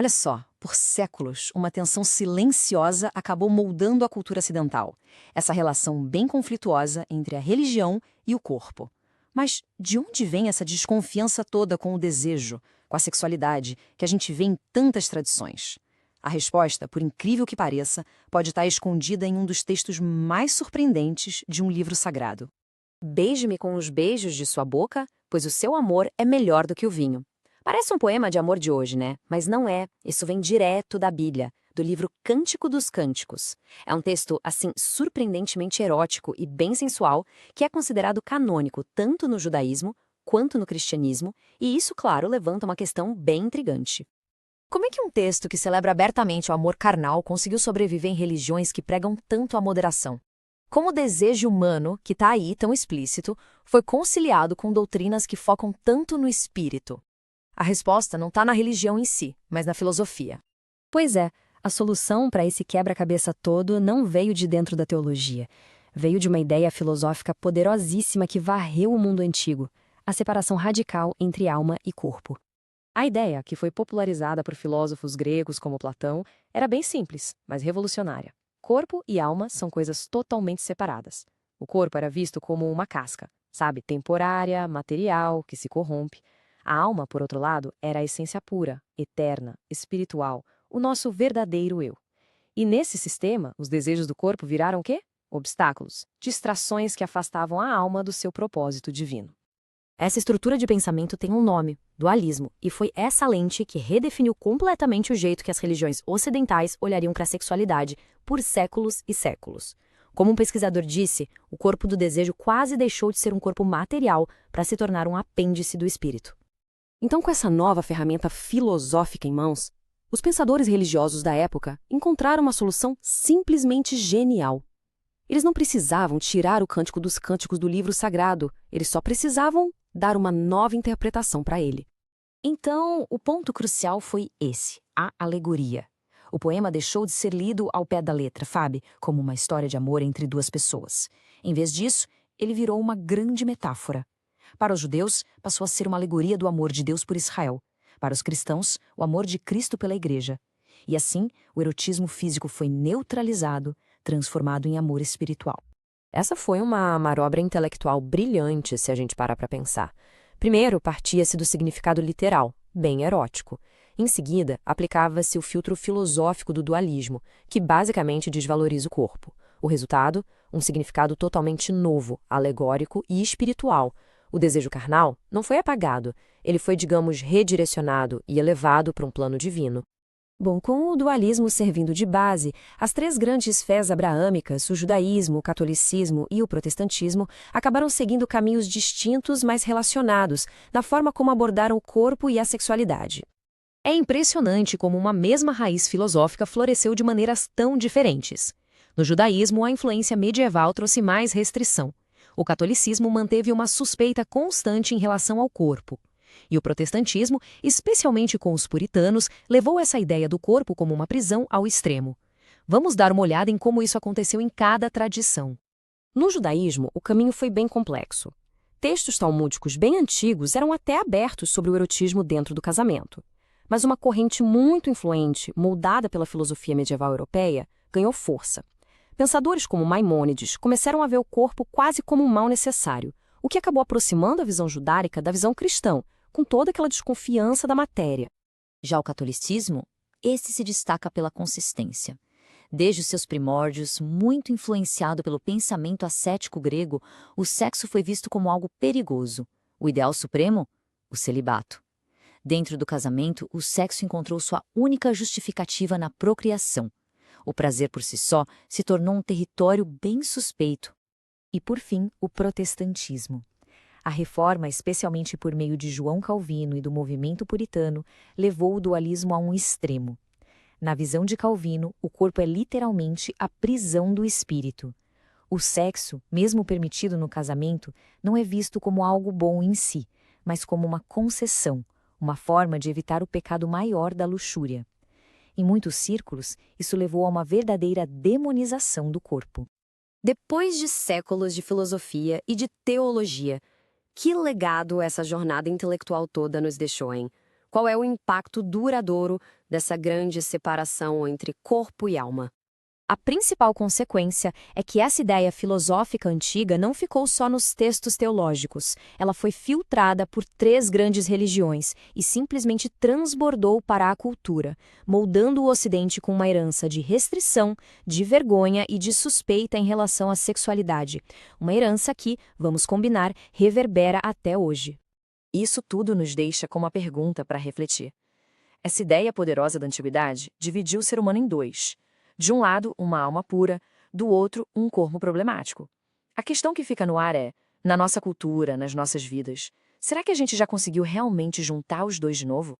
Olha só, por séculos, uma tensão silenciosa acabou moldando a cultura ocidental. Essa relação bem conflituosa entre a religião e o corpo. Mas de onde vem essa desconfiança toda com o desejo, com a sexualidade, que a gente vê em tantas tradições? A resposta, por incrível que pareça, pode estar escondida em um dos textos mais surpreendentes de um livro sagrado. Beije-me com os beijos de sua boca, pois o seu amor é melhor do que o vinho. Parece um poema de amor de hoje, né? Mas não é. Isso vem direto da Bíblia, do livro Cântico dos Cânticos. É um texto, assim, surpreendentemente erótico e bem sensual, que é considerado canônico tanto no judaísmo quanto no cristianismo, e isso, claro, levanta uma questão bem intrigante. Como é que um texto que celebra abertamente o amor carnal conseguiu sobreviver em religiões que pregam tanto a moderação? Como o desejo humano, que está aí tão explícito, foi conciliado com doutrinas que focam tanto no espírito? A resposta não está na religião em si, mas na filosofia. Pois é, a solução para esse quebra-cabeça todo não veio de dentro da teologia. Veio de uma ideia filosófica poderosíssima que varreu o mundo antigo, a separação radical entre alma e corpo. A ideia, que foi popularizada por filósofos gregos como Platão, era bem simples, mas revolucionária. Corpo e alma são coisas totalmente separadas. O corpo era visto como uma casca, sabe, temporária, material, que se corrompe. A alma, por outro lado, era a essência pura, eterna, espiritual, o nosso verdadeiro eu. E nesse sistema, os desejos do corpo viraram o quê? Obstáculos, distrações que afastavam a alma do seu propósito divino. Essa estrutura de pensamento tem um nome, dualismo, e foi essa lente que redefiniu completamente o jeito que as religiões ocidentais olhariam para a sexualidade por séculos e séculos. Como um pesquisador disse, o corpo do desejo quase deixou de ser um corpo material para se tornar um apêndice do espírito. Então, com essa nova ferramenta filosófica em mãos, os pensadores religiosos da época encontraram uma solução simplesmente genial. Eles não precisavam tirar o Cântico dos Cânticos do livro sagrado, eles só precisavam dar uma nova interpretação para ele. Então, o ponto crucial foi esse, a alegoria. O poema deixou de ser lido ao pé da letra, sabe, como uma história de amor entre duas pessoas. Em vez disso, ele virou uma grande metáfora. Para os judeus, passou a ser uma alegoria do amor de Deus por Israel. Para os cristãos, o amor de Cristo pela Igreja. E assim, o erotismo físico foi neutralizado, transformado em amor espiritual. Essa foi uma manobra intelectual brilhante, se a gente parar para pensar. Primeiro, partia-se do significado literal, bem erótico. Em seguida, aplicava-se o filtro filosófico do dualismo, que basicamente desvaloriza o corpo. O resultado? Um significado totalmente novo, alegórico e espiritual. O desejo carnal não foi apagado, ele foi, digamos, redirecionado e elevado para um plano divino. Bom, com o dualismo servindo de base, as três grandes fés abraâmicas, o judaísmo, o catolicismo e o protestantismo, acabaram seguindo caminhos distintos, mas relacionados, na forma como abordaram o corpo e a sexualidade. É impressionante como uma mesma raiz filosófica floresceu de maneiras tão diferentes. No judaísmo, a influência medieval trouxe mais restrição. O catolicismo manteve uma suspeita constante em relação ao corpo. E o protestantismo, especialmente com os puritanos, levou essa ideia do corpo como uma prisão ao extremo. Vamos dar uma olhada em como isso aconteceu em cada tradição. No judaísmo, o caminho foi bem complexo. Textos talmúdicos bem antigos eram até abertos sobre o erotismo dentro do casamento. Mas uma corrente muito influente, moldada pela filosofia medieval europeia, ganhou força. Pensadores como Maimônides começaram a ver o corpo quase como um mal necessário, o que acabou aproximando a visão judaica da visão cristã, com toda aquela desconfiança da matéria. Já o catolicismo, esse se destaca pela consistência. Desde os seus primórdios, muito influenciado pelo pensamento ascético grego, o sexo foi visto como algo perigoso. O ideal supremo? O celibato. Dentro do casamento, o sexo encontrou sua única justificativa na procriação. O prazer por si só se tornou um território bem suspeito. E, por fim, o protestantismo. A reforma, especialmente por meio de João Calvino e do movimento puritano, levou o dualismo a um extremo. Na visão de Calvino, o corpo é literalmente a prisão do espírito. O sexo, mesmo permitido no casamento, não é visto como algo bom em si, mas como uma concessão, uma forma de evitar o pecado maior da luxúria. Em muitos círculos, isso levou a uma verdadeira demonização do corpo. Depois de séculos de filosofia e de teologia, que legado essa jornada intelectual toda nos deixou, hein? Qual é o impacto duradouro dessa grande separação entre corpo e alma. A principal consequência é que essa ideia filosófica antiga não ficou só nos textos teológicos. Ela foi filtrada por 3 grandes religiões e simplesmente transbordou para a cultura, moldando o Ocidente com uma herança de restrição, de vergonha e de suspeita em relação à sexualidade. Uma herança que, vamos combinar, reverbera até hoje. Isso tudo nos deixa com uma pergunta para refletir. Essa ideia poderosa da antiguidade dividiu o ser humano em 2. De um lado, uma alma pura, do outro, um corpo problemático. A questão que fica no ar é, na nossa cultura, nas nossas vidas, será que a gente já conseguiu realmente juntar os 2 de novo?